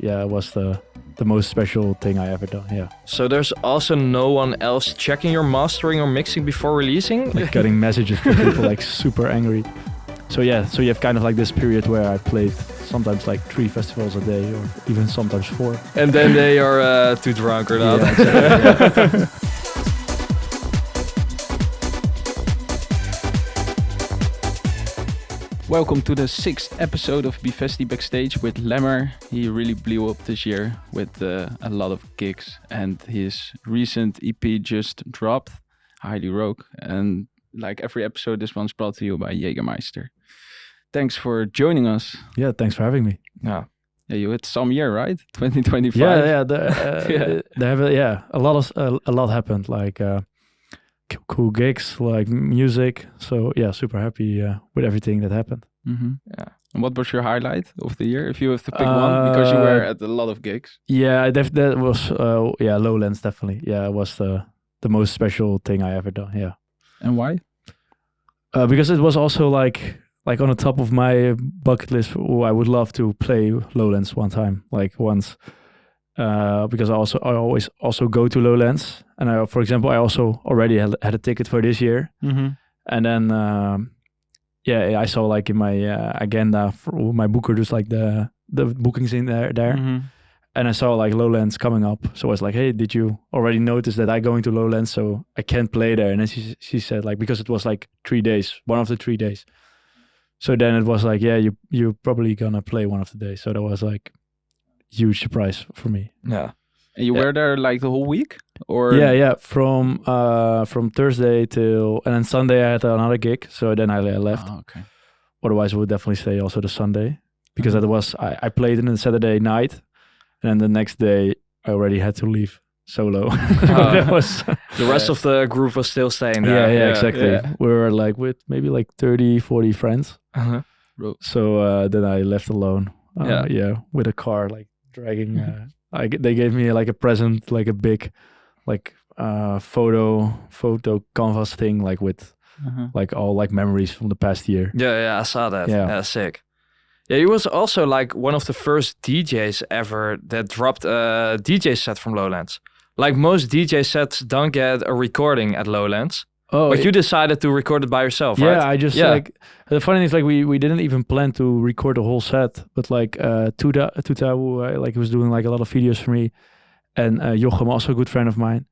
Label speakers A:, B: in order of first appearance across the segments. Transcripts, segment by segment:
A: yeah, it was the most special thing I ever done. Yeah.
B: So there's also no one else checking your mastering or mixing before releasing?
A: Like getting messages from people like super angry. So yeah, so you have kind of like this period where I played sometimes like 3 festivals a day or even sometimes 4.
B: And then they are too drunk or not.
A: Yeah, exactly, yeah.
C: Welcome to the 6th episode of beFesti Backstage with LAMMER. He really blew up this year with a lot of gigs, and his recent EP just dropped, Highly Rogue. And like every episode, this one's brought to you by Jägermeister. Thanks for joining us.
A: Yeah, thanks for having me.
B: Yeah.
C: Yeah, you had some year, right? 2025.
A: Yeah. They have a lot happened. Like cool gigs, like music. So yeah, super happy with everything that happened.
C: Mm-hmm. Yeah. And what was your highlight of the year, if you have to pick one? Because you were at a lot of gigs.
A: Yeah, that was Lowlands definitely. Yeah, it was the most special thing I ever done. Yeah.
C: And why?
A: Because it was also like on the top of my bucket list. I would love to play Lowlands one time, like once. Because I always also go to Lowlands, and for example, I also already had a ticket for this year, and then I saw like in my agenda for my booker, just like the bookings in there, and I saw like Lowlands coming up. So I was like, hey, did you already notice that I'm going to Lowlands, so I can't play there? And then she said like, because it was like 3 days, one of the 3 days. So then it was like, yeah, you're probably gonna play one of the days. So that was like huge surprise for me.
B: Yeah.
C: And you were there like the whole week? Or
A: From Thursday till, and then Sunday I had another gig, so then I left.
C: Oh, okay.
A: Otherwise I would definitely stay also the Sunday, because that was I played it on the Saturday night, and then the next day I already had to leave solo. That was
B: the rest of the group was still staying there.
A: Yeah, exactly. Yeah. We were like with maybe like 30-40 friends. So then I left alone. With a car, like dragging. They gave me like a present, like a big, like photo canvas thing, like with like all like memories from the past year.
B: Yeah, I saw that. Yeah, sick. Yeah, he was also like one of the first DJs ever that dropped a DJ set from Lowlands. Like most DJ sets don't get a recording at Lowlands. Oh, but you decided to record it by yourself, right?
A: Yeah, I just like, the funny thing is like we didn't even plan to record the whole set, but like Tuta who like was doing like a lot of videos for me, and Jochem, also a good friend of mine.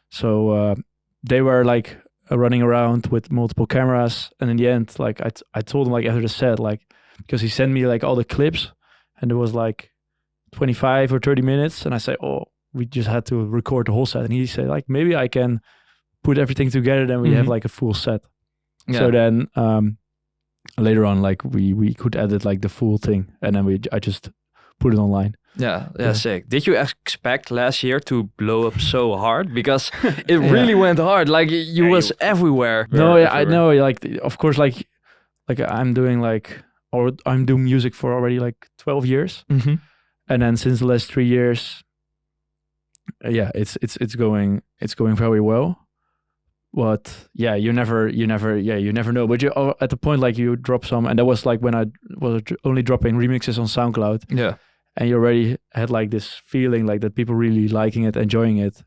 A: So they were like running around with multiple cameras, and in the end, like I told him like after the set, like, because he sent me like all the clips, and it was like 25 or 30 minutes, and I said, oh, we just had to record the whole set, and he said like, maybe I can put everything together, then we have like a full set. Yeah. So then later on, like we could edit like the full thing, and then I just put it online.
B: Yeah, sick. Did you expect last year to blow up so hard? Because it really went hard. Like you was everywhere.
A: No, I know. Like of course, like I'm doing music for already like 12 years, and then since the last 3 years, it's going very well. But yeah, you never know. But you at the point like you drop some, and that was like when I was only dropping remixes on SoundCloud.
B: Yeah,
A: and you already had like this feeling like that people really liking it, enjoying it.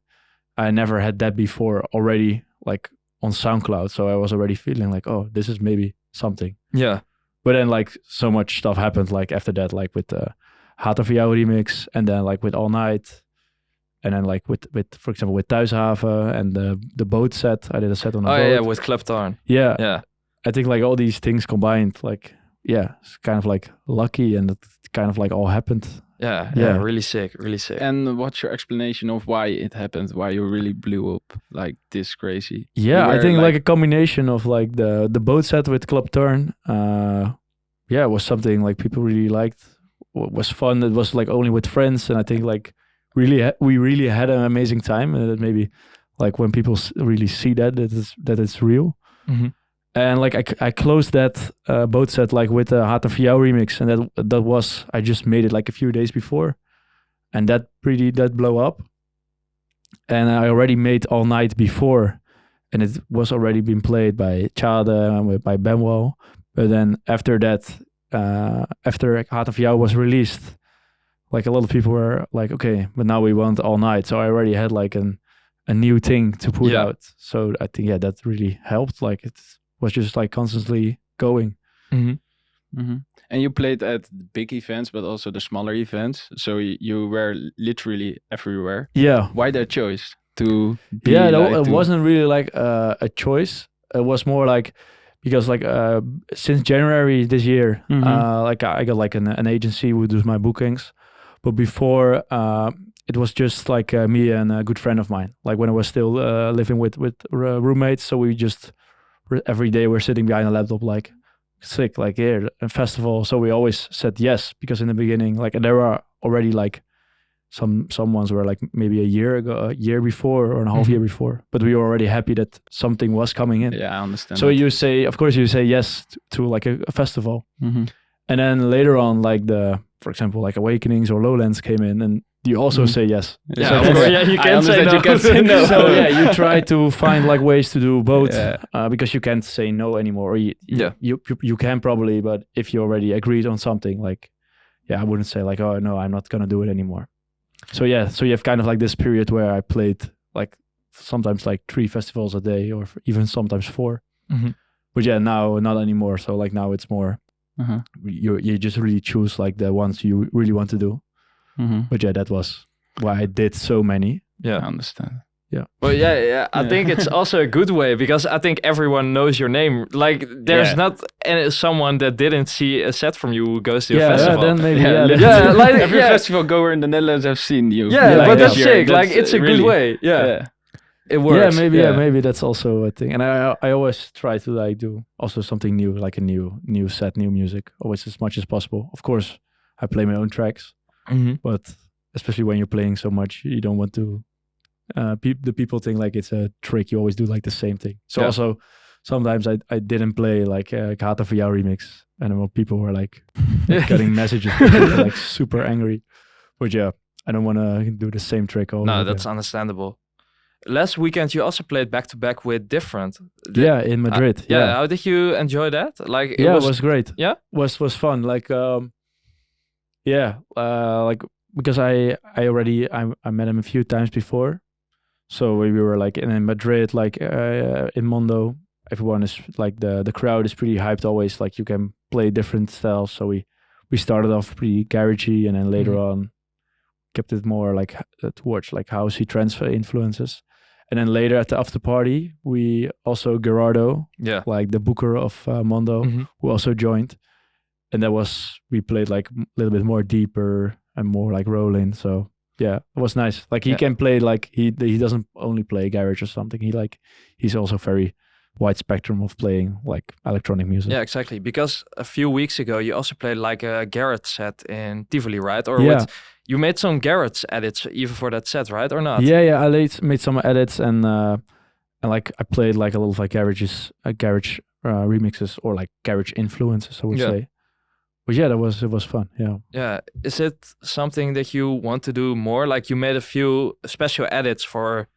A: I never had that before already, like on SoundCloud. So I was already feeling like, oh, this is maybe something.
B: Yeah.
A: But then like so much stuff happened like after that, like with the Hater voor jou remix, and then like with All Night. And then like with for example with Thuishaven and the boat set, I did a set on a boat.
B: Yeah, with Kleptarn.
A: Yeah. I think like all these things combined, like it's kind of like lucky, and it kind of like all happened.
B: Yeah, really sick.
C: And what's your explanation of why it happened? Why you really blew up like this crazy?
A: Yeah, I think like a combination of like the boat set with Kleptarn. Was something like people really liked. It was fun. It was like only with friends, and I think like we really had an amazing time, and that maybe like when people really see that it's real. And like I closed that boat set like with the Hater voor jou remix, and that was, I just made it like a few days before, and that blew up. And I already made All Night before, and it was already been played by Chade and by Benwell. But then after that, after Hater voor jou was released, like a lot of people were like, okay, but now we want all night. So I already had like a new thing to put out. So I think that really helped. Like it was just like constantly going.
C: And you played at the big events, but also the smaller events. So you were literally everywhere.
A: Yeah.
C: Why that choice to be?
A: It wasn't really like a choice. It was more like because like since January this year, like I got like an agency who does my bookings, but before it was just like me and a good friend of mine. Like when I was still living with roommates, so we just every day we're sitting behind a laptop like sick, like here a festival. So we always said yes because in the beginning, like there were already like some ones were like maybe a year before or a half year before, but we were already happy that something was coming in.
C: Yeah, I understand.
A: So you say, of course, you say yes to like a festival, and then later on, like for example, like Awakenings or Lowlands came in, and you also say yes.
B: Yeah,
A: so
B: of course. Yeah, you can't say no.
C: You can't say no.
A: So yeah, you try to find like ways to do both because you can't say no anymore. Or you can probably, but if you already agreed on something, like I wouldn't say like, oh no, I'm not gonna do it anymore. So so you have kind of like this period where I played like sometimes like 3 festivals a day or even sometimes 4. But now not anymore. So like now it's more you just really choose like the ones you really want to do. But that was why I did so many.
C: Yeah, I understand.
A: Yeah.
B: Well, I think it's also a good way because I think everyone knows your name. Like, there's not someone that didn't see a set from you who goes to a festival.
A: Then maybe,
C: like every festival goer in the Netherlands have seen you.
B: Yeah, but that's sick. Like, it's a really good way. Yeah. It works.
A: Maybe that's also a thing. And I always try to like do also something new, like a new set, new music, always as much as possible. Of course, I play my own tracks, but especially when you're playing so much, you don't want to. The people think like it's a trick. You always do like the same thing. So also sometimes I didn't play like a Gata for jou remix, and then people were like getting messages like super angry. But I don't want to do the same trick all.
B: No, that's understandable. Last weekend you also played back to back with Different.
A: In Madrid.
B: How did you enjoy that? Like
A: it was great.
B: Yeah,
A: was fun. Like like because I met him a few times before. So we were like in Madrid, like in Mondo, everyone is like the crowd is pretty hyped always. Like you can play different styles. So we started off pretty garagey, and then later on kept it more like towards like housey transfer influences. And then later at the after party, we also Gerardo, like the booker of Mondo, who also joined, and we played like a little bit more deeper and more like rolling. So. Yeah, it was nice. Like he can play like he doesn't only play garage or something. He's also very wide spectrum of playing like electronic music.
B: Yeah, exactly. Because a few weeks ago you also played like a garage set in Tivoli, right? Or you made some garage edits even for that set, right? Or not?
A: Yeah. I made some edits and like I played like a lot of like garage remixes or like garage influences, I would say. But it was fun.
B: Yeah. Is it something that you want to do more? Like you made a few special edits for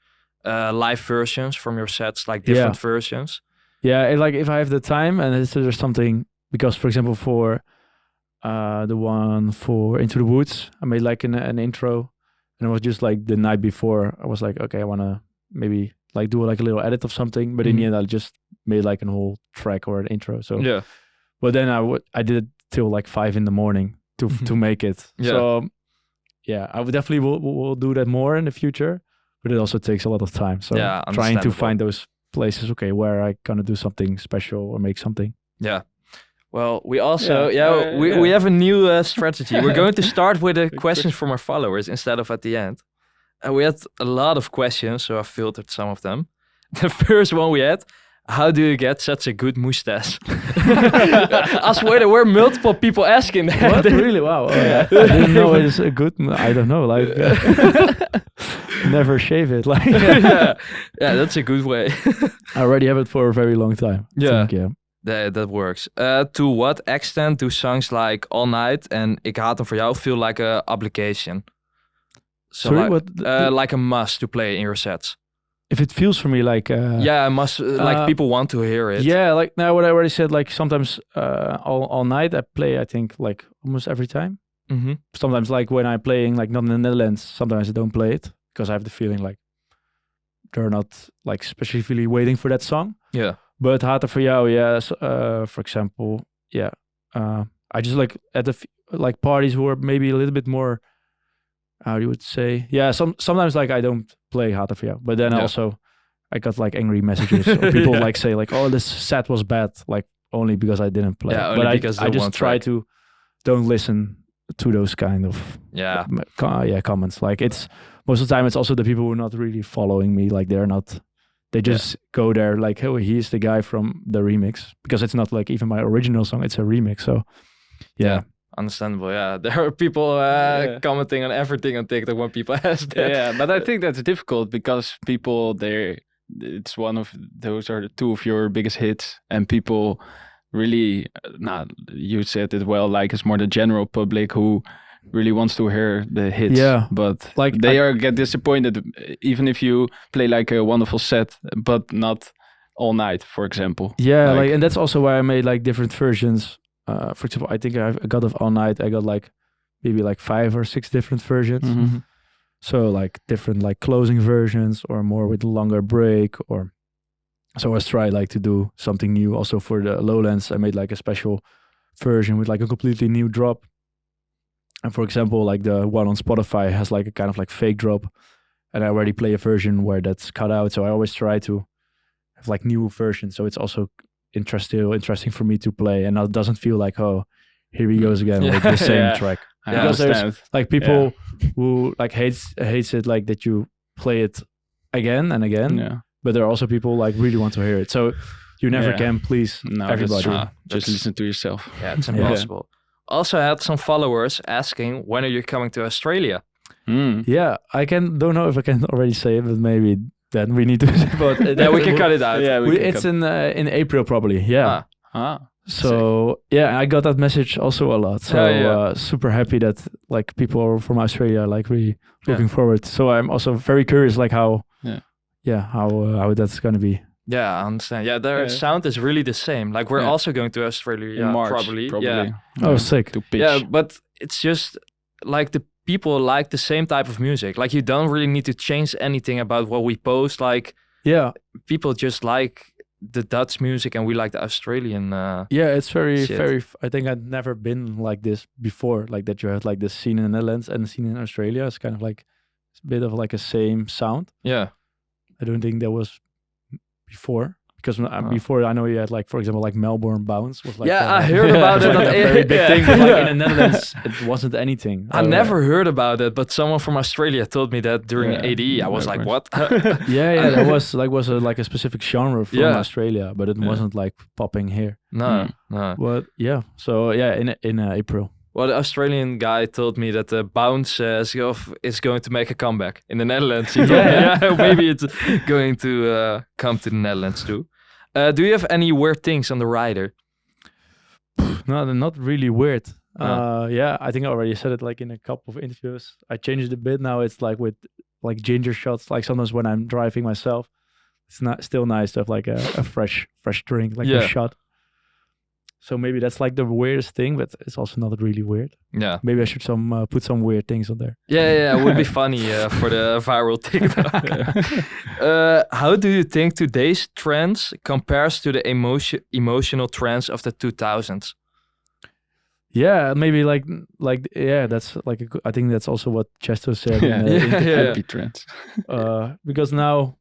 B: live versions from your sets, like different versions.
A: Yeah, like if I have the time and there's something, because for example for the one for Into the Woods, I made like an intro, and it was just like the night before. I was like, okay, I want to maybe like do like a little edit of something, but in the end I just made like a whole track or an intro. So but then I did it till like 5 a.m. to make it. So I would definitely will do that more in the future, but it also takes a lot of time. So trying to find those places, where I gonna do something special or make something.
B: Yeah. Well, we also we have a new strategy. We're going to start with the questions from our followers instead of at the end. And we had a lot of questions, so I filtered some of them. The first one we had: how do you get such a good mustache? I swear there were multiple people asking that.
A: What? Really? Wow. I didn't know it's a good. I don't know. Like, never shave it. Like,
B: that's a good way.
A: I already have it for a very long time. I think,
B: that works. To what extent do songs like All Night and Ik haat hem voor jou feel like a obligation? So
A: sorry,
B: like a must to play in your sets?
A: If it feels for me like
B: I must like people want to hear it.
A: Yeah, like now what I already said, like sometimes all night I play, I think like almost every time. sometimes like when I'm playing like not in the Netherlands, sometimes I don't play it because I have the feeling like they're not like specifically waiting for that song.
B: Yeah.
A: But Hater for jou, yes, for example, I just like at the like parties who are maybe a little bit more, how you would say, sometimes like I don't play Hater for jou, but then also I got like angry messages or people like say like, oh, this set was bad, like only because I didn't play.
B: Yeah,
A: but
B: because
A: I just try to don't listen to those kind of comments. Like it's most of the time it's also the people who are not really following me, like they just go there like, oh, he's the guy from the remix, because it's not like even my original song, it's a remix. So yeah.
B: Understandable. Yeah, there are people commenting on everything on TikTok when people ask that.
C: Yeah, but I think that's difficult because people it's one of those are the two of your biggest hits, and people really, you said it well, like it's more the general public who really wants to hear the hits.
A: Yeah,
C: but like they get disappointed even if you play like a wonderful set, but not all night, for example.
A: Yeah, like and that's also why I made like different versions. For example, I think I got of All Night. I got like maybe like 5 or 6 different versions.
C: Mm-hmm.
A: So like different like closing versions or more with longer break, or so I was trying like to do something new. Also for the Lowlands, I made like a special version with like a completely new drop. And for example, like the one on Spotify has like a kind of like fake drop, and I already play a version where that's cut out. So I always try to have like new versions. So it's also interesting for me to play, and it doesn't feel like, oh, here he goes again with the same track. Because there's like people who like hates it, like that you play it again and again. Yeah. But there are also people like really want to hear it. So you never can please everybody.
C: Just listen to yourself.
B: Yeah, it's impossible. Also, I had some followers asking, when are you coming to Australia?
A: Yeah, don't know if I can already say it, but maybe then we need to. But
B: we can cut it out.
A: Yeah, it's in April probably. Yeah. So I got that message also a lot. So super happy that like people from Australia are like really looking forward. So I'm also very curious like how that's gonna be.
B: Yeah, I understand. Yeah, their sound is really the same. Like we're also going to Australia
C: in March,
B: probably.
C: Yeah.
A: Oh, sick.
C: To pitch.
B: Yeah, but it's just like the people like the same type of music. Like you don't really need to change anything about what we post. Like people just like the Dutch music and we like the Australian.
A: It's very I think I'd never been like this before. Like that you had like this scene in the Netherlands and the scene in Australia. It's kind of like a bit of like a same sound.
B: Yeah,
A: I don't think that was before, because before I know you had like, for example, like Melbourne Bounce was like
B: I heard about it.
A: Like a very big thing, but like in the Netherlands it wasn't anything.
B: I never heard about it, but someone from Australia told me that during ADE. I was like, what?
A: That was like a specific genre from Australia, but it wasn't like popping here.
B: No.
A: But so in April.
B: Well, the Australian guy told me that the Bounce is going to make a comeback in the Netherlands. Maybe it's going to come to the Netherlands too. Do you have any weird things on the rider?
A: No, they're not really weird. I think I already said it like in a couple of interviews. I changed it a bit now. It's like with like ginger shots. Like sometimes when I'm driving myself, it's not still nice to have like a fresh drink, like a shot. So maybe that's like the weirdest thing, but it's also not really weird.
B: Yeah.
A: Maybe I should put some weird things on there.
B: Yeah, it would be funny for the viral TikTok. How do you think today's trends compares to the emotional trends of the 2000s?
A: Yeah, maybe that's like I think that's also what Chesto said.
C: Happy trends.
A: Because now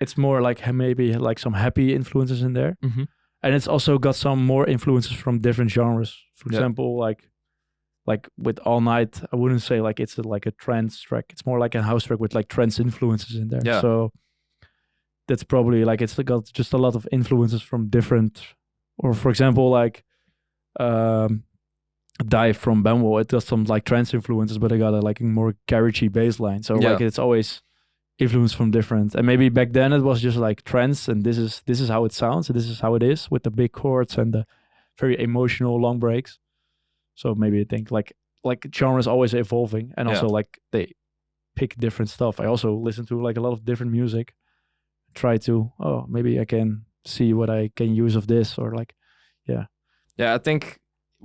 A: it's more like maybe like some happy influences in there.
B: Mm-hmm.
A: And it's also got some more influences from different genres. For example, like with All Night, I wouldn't say like it's like a trance track. It's more like a house track with like trance influences in there.
B: Yeah.
A: So that's probably like it's got just a lot of influences from different. Or for example, like Dive from Benwell, it does some like trance influences, but I got a more garagey bass line. So like it's always influence from different, and maybe back then it was just like trance, and this is how it sounds, and this is how it is with the big chords and the very emotional long breaks. So maybe I think like genre is always evolving, and also like they pick different stuff. I also listen to like a lot of different music, try to maybe I can see what I can use of this, or like
B: I think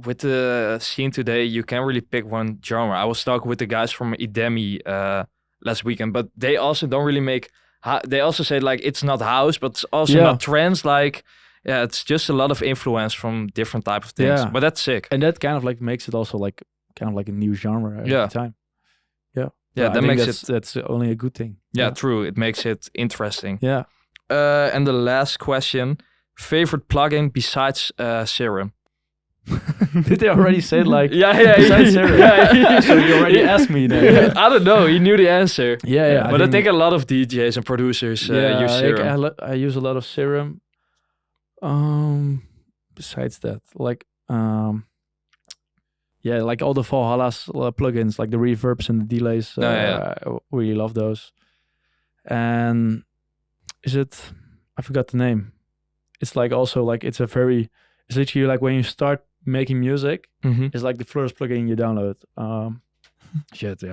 B: with the scene today, you can't really pick one genre. I was talking with the guys from Idemi last weekend, but they also don't really make. They also say like it's not house, but it's also not trance. Like, yeah, it's just a lot of influence from different type of things.
A: Yeah.
B: But that's sick,
A: and that kind of like makes it also like kind of like a new genre every time. Yeah, that makes that's only a good thing.
B: Yeah, true. It makes it interesting.
A: Yeah.
B: And the last question: favorite plugin besides Serum?
A: Did they already say like
B: besides
A: Serum? So you already asked me then.
B: I don't know. He knew the answer.
A: Yeah.
B: But I think a lot of DJs and producers use Serum.
A: I use a lot of Serum. Besides that, like like all the Valhalla's plugins, like the reverbs and the delays. I really love those. And I forgot the name. It's like also like it's literally like when you start making music, it's like the first plugin you download.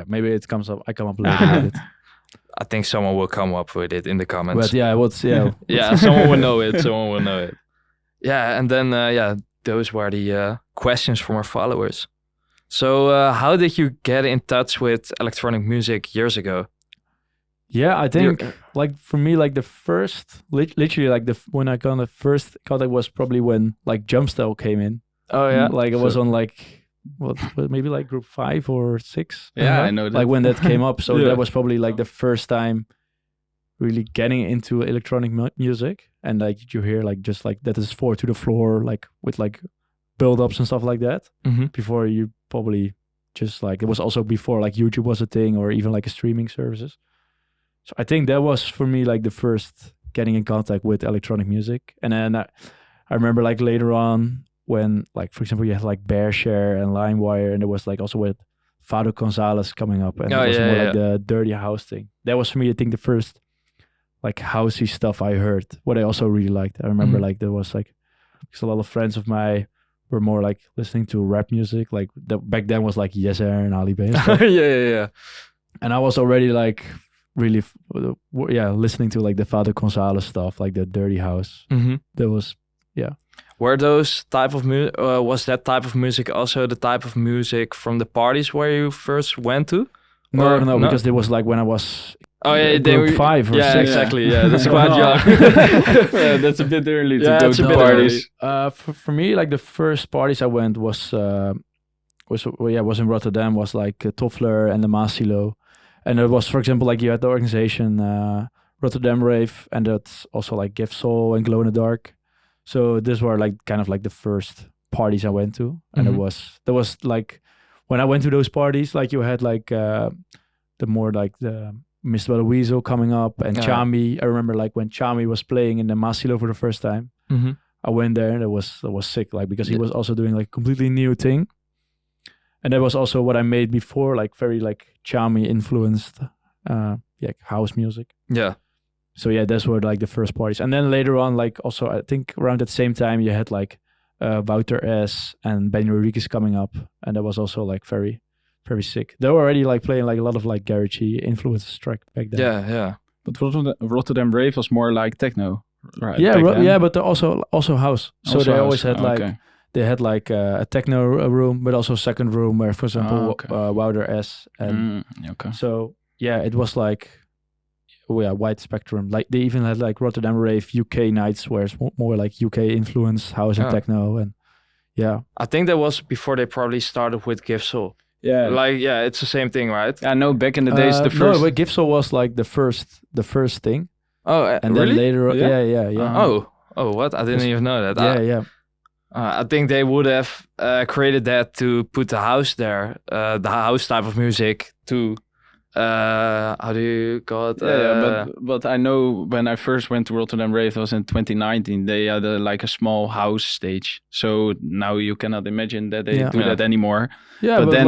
A: Maybe it comes up. I come up later with it.
B: I think someone will come up with it in the comments.
A: But
B: someone will know it. Someone will know it. Yeah, and then those were the questions from our followers. So how did you get in touch with electronic music years ago?
A: Yeah, I think like for me, like the first, literally like when I got the first contact was probably when like Jumpstyle came in.
B: Oh yeah,
A: like it was on like maybe like group 5 or 6.
C: Yeah, I know that.
A: Like when that came up, so that was probably like the first time really getting into electronic music, and like you hear like just like that is 4 to the floor, like with like build-ups and stuff like that. Before you probably just like it was also before like YouTube was a thing or even like a streaming services. So I think that was for me like the first getting in contact with electronic music. And then I remember like later on when like, for example, you had like BearShare and LimeWire, and it was like also with Fado Gonzalez coming up, and it was more like the dirty house thing. That was for me, I think, the first like housey stuff I heard, what I also really liked. I remember like there was like, because a lot of friends of mine were more like listening to rap music, like back then was like Yes Air and Ali B.
B: yeah.
A: And I was already like really listening to like the Fado Gonzalez stuff, like the dirty house. That was
B: Were those type of was that type of music also the type of music from the parties where you first went to?
A: No, because it was like when I was
B: group
A: 5 or 6.
B: Exactly. Yeah, that's quite young.
C: That's a bit early to go to parties.
A: For me, like the first parties I went was in Rotterdam. Was like Toffler and the Masilo, and it was, for example, like you had the organization Rotterdam Rave, and that's also like Give Soul and Glow in the Dark. So these were like kind of like the first parties I went to, and there was like when I went to those parties, like you had like the more like the Mr. Bella Weasel coming up and Chami. I remember like when Chami was playing in the Masilo for the first time. I went there and it was sick, like because he was also doing like completely new thing, and that was also what I made before, like very like Chami influenced, house music.
B: Yeah.
A: So those were like the first parties, and then later on, like also I think around that same time you had like Wouter S and Benny Rodriguez coming up, and that was also like very, very sick. They were already like playing like a lot of like garagey influences track back then.
B: Yeah.
C: But Rotterdam Rave was more like techno, right?
A: But they're also house. So they always had like they had like a techno room, but also a second room where, for example, Wouter S and so it was like wide spectrum. Like they even had like Rotterdam Rave UK nights where it's more like UK influence house and techno, and
B: I think that was before they probably started with Give Soul.
C: Yeah,
B: like it's the same thing, right?
C: I know back in the days the first.
A: No, but Give Soul was like the first thing.
B: Oh,
A: and
B: really?
A: then later, yeah.
B: What? I didn't even know that. I think they would have created that to put the house there, the house type of music to. How do you call it?
C: But I know when I first went to Rotterdam Rave, it was in 2019. They had like a small house stage. So now you cannot imagine that they do that anymore. Yeah, but then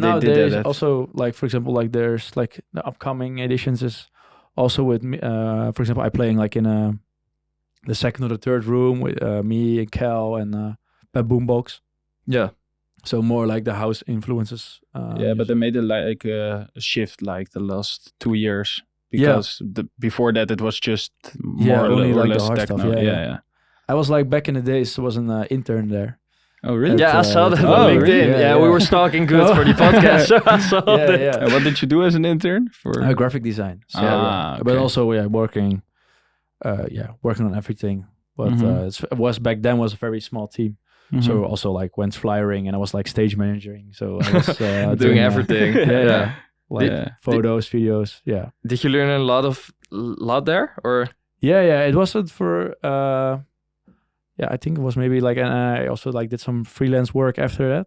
A: now
C: they did that.
A: Also, like for example, like there's like the upcoming editions is also with me. For example, I playing like in the second or the third room with me and Cal and Boombox.
B: Yeah.
A: So more like the house influences.
C: But they made a shift like the last 2 years because before that it was just more
A: only
C: or
A: like
C: less
A: the hard
C: techno.
A: stuff. Yeah. I was like back in the days, was an intern there,
C: Oh, really?
B: Yeah, I saw that on LinkedIn.
A: Really?
B: Yeah, we were stalking good for the podcast, so I saw that.
A: Yeah.
C: What did you do as an intern? For
A: Graphic design. So,
C: okay.
A: But also, working on everything. But it was back then was a very small team. So also like went flyering, and I was like stage managing. So I was
B: doing everything.
A: Like photos, videos. Yeah.
B: Did you learn a lot there, or?
A: Yeah. It wasn't for. I think it was maybe like, and I also like did some freelance work after that.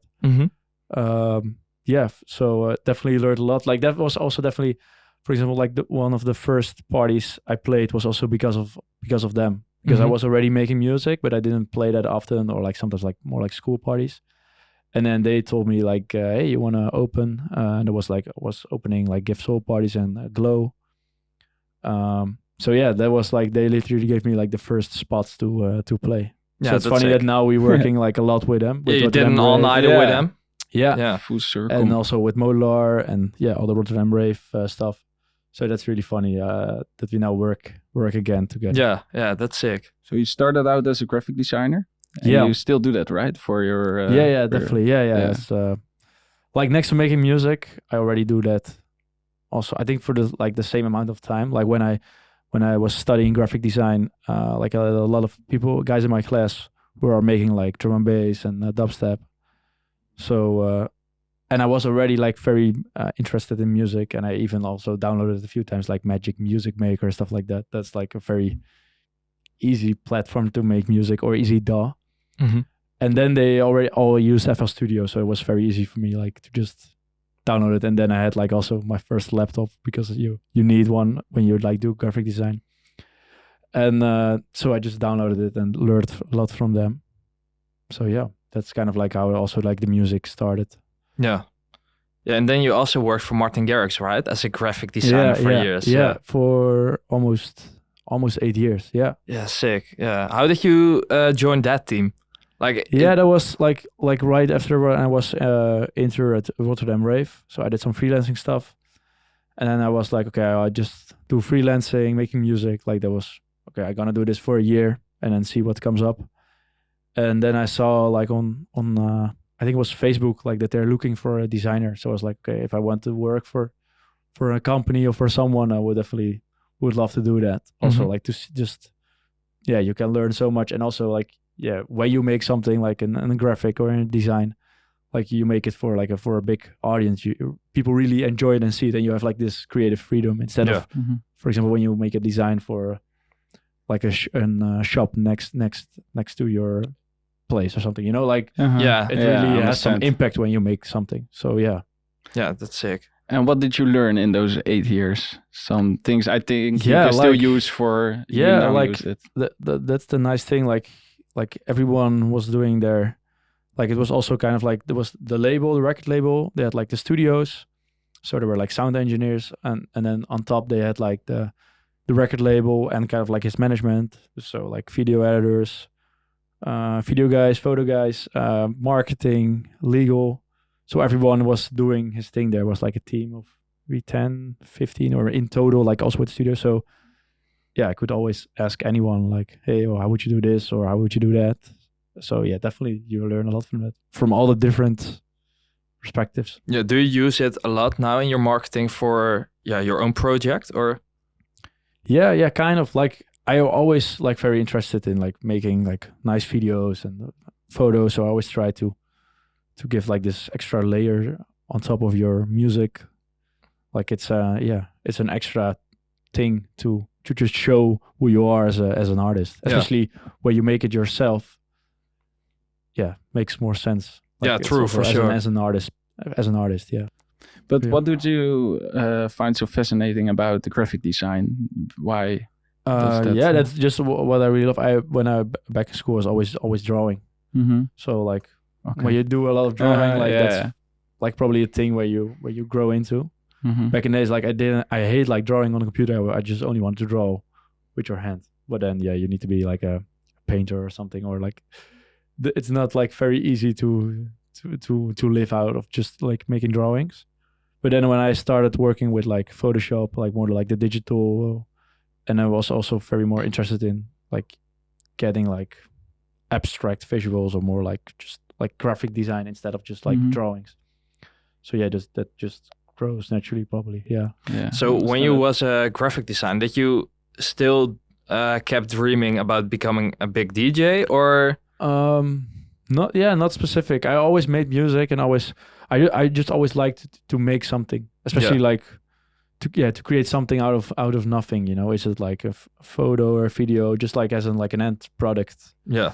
A: So definitely learned a lot. Like that was also definitely, for example, like one of the first parties I played was also because of them. Because I was already making music, but I didn't play that often, or like sometimes like more like school parties. And then they told me like, hey, you want to open? And it was like, I was opening like Gift Soul parties and Glow. So yeah, that was like, they literally gave me like the first spots to play. Yeah, so it's funny that now we're working like a lot with them.
B: You did an all-nighter with them?
A: Yeah.
C: Full circle.
A: And also with Modular and all the Rotterdam Rave stuff. So that's really funny that we now work again together.
B: Yeah, that's sick.
C: So you started out as a graphic designer? And you still do that, right? For your...
A: definitely. Yeah. It's, like next to making music, I already do that. Also, I think for the same amount of time. Like when I was studying graphic design, like a lot of guys in my class were making like drum and bass and dubstep. So, and I was already like very interested in music, and I even also downloaded a few times like Magic Music Maker, stuff like that. That's like a very easy platform to make music, or easy DAW. And then they already all used FL Studio, so it was very easy for me like to just download it. And then I had like also my first laptop, because you need one when you like do graphic design. And so I just downloaded it and learned a lot from them. So yeah, that's kind of like how also like the music started.
B: Yeah, and then you also worked for Martin Garrix, right? As a graphic designer for years.
A: Yeah, for almost 8 years. Yeah.
B: Yeah, sick. Yeah. How did you join that team? Like
A: that was like right after when I was intern at Rotterdam Rave. So I did some freelancing stuff, and then I was like, okay, I just do freelancing, making music. Like that was okay. I'm gonna do this for a year and then see what comes up. And then I saw like on I think it was Facebook, like that they're looking for a designer. So I was like, okay, if I want to work for a company or for someone, I would definitely love to do that. Also, like to just you can learn so much, and also like. Yeah, when you make something like in a graphic or in a design, like you make it for like for a big audience, people really enjoy it and see it, and you have like this creative freedom instead of, for example, when you make a design for like a shop next to your place or something, like it really has some impact when you make something. So yeah,
B: that's sick.
C: And what did you learn in those 8 years? Some things I think you can still use for use it.
A: That's the nice thing. Like everyone was doing their, like it was also kind of like there was the record label. They had like the studios, so there were like sound engineers, and then on top they had like the record label and kind of like his management. So like video editors, video guys, photo guys, marketing, legal. So everyone was doing his thing. There was like a team of maybe 10, 15 or in total, like also with the studio. So yeah, I could always ask anyone like, hey, how would you do this? Or how would you do that? So yeah, definitely you learn a lot from that, from all the different perspectives.
B: Yeah, do you use it a lot now in your marketing for your own project or?
A: Yeah, kind of. Like I always like very interested in like making like nice videos and photos. So I always try to give like this extra layer on top of your music. Like it's an extra thing to just show who you are as an artist, especially when you make it yourself. Yeah, makes more sense. Like
B: true, for sure.
A: As an artist, yeah.
C: But what did you find so fascinating about the graphic design? Why?
A: That's just what I really love. When I back in school, I was always drawing. So like when you do a lot of drawing, that's like probably a thing where you grow into. Back in the days, like I hate like drawing on a computer. I just only want to draw with your hand. But then you need to be like a painter or something, or like it's not like very easy to live out of just like making drawings. But then when I started working with like Photoshop, like more like the digital, and I was also very more interested in like getting like abstract visuals or more like just like graphic design instead of just like drawings. So yeah, that just grows naturally, probably. Yeah.
B: So when you was a graphic designer, did you still kept dreaming about becoming a big DJ, or?
A: Not specific. I always made music, and I just always liked to make something, especially like to create something out of nothing. You know, is it like a photo or a video, just like as in like an end product?
B: Yeah.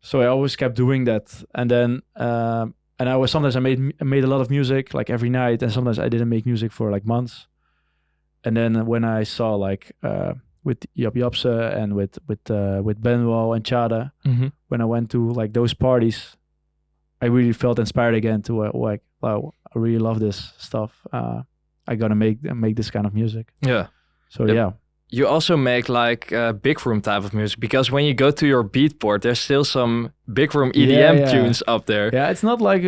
A: So I always kept doing that, and then sometimes I made a lot of music like every night, and sometimes I didn't make music for like months. And then when I saw like with Yop Yopse and with Benwell and Chada, when I went to like those parties, I really felt inspired again to like, wow, I really love this stuff. I gotta make this kind of music.
B: Yeah.
A: So yeah.
B: You also make like big room type of music, because when you go to your Beatport, there's still some big room EDM tunes up there.
A: Yeah, it's not like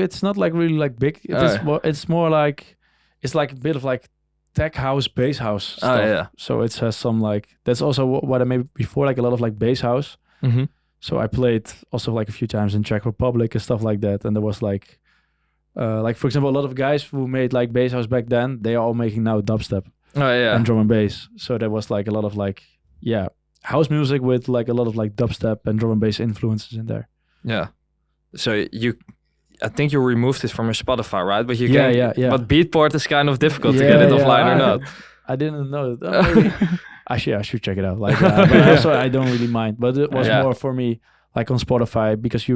A: really like big. It's more like it's like a bit of like tech house, bass house stuff.
B: Oh, yeah.
A: So it has some like, that's also what I made before, like a lot of like bass house. So I played also like a few times in Czech Republic and stuff like that. And there was like for example, a lot of guys who made like bass house back then, they are all making now dubstep.
B: Oh yeah.
A: And drum and bass. So there was like a lot of like, house music with like a lot of like dubstep and drum and bass influences in there.
B: Yeah. So I think you removed it from your Spotify, right? But But Beatport is kind of difficult to get it offline or not.
A: I didn't know. Maybe, actually, I should check it out. Like, but also I don't really mind. But it was more for me, like on Spotify, because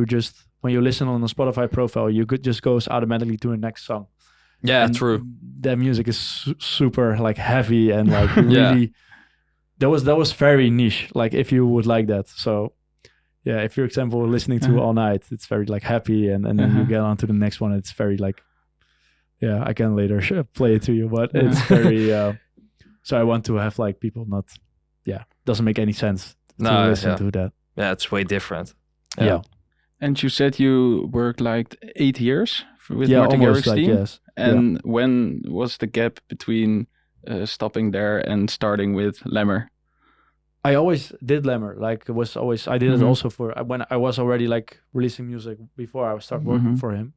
A: when you listen on the Spotify profile, you could just goes automatically to the next song.
B: Yeah,
A: and
B: true.
A: That music is super like heavy and like really. That was very niche. Like if you would like that, so. Yeah, if you're, for example, listening to All Night, it's very like happy, and then you get on to the next one, it's very like, I can later play it to you, but it's very, so I want to have like people not, doesn't make any sense to listen to that.
B: Yeah, it's way different.
A: Yeah.
C: And you said you worked like 8 years with Martin Garrix's team?
A: Yes.
C: And when was the gap between stopping there and starting with LAMMER?
A: I always did LAMMER. Like I did it also when I was already like releasing music before I started working for him.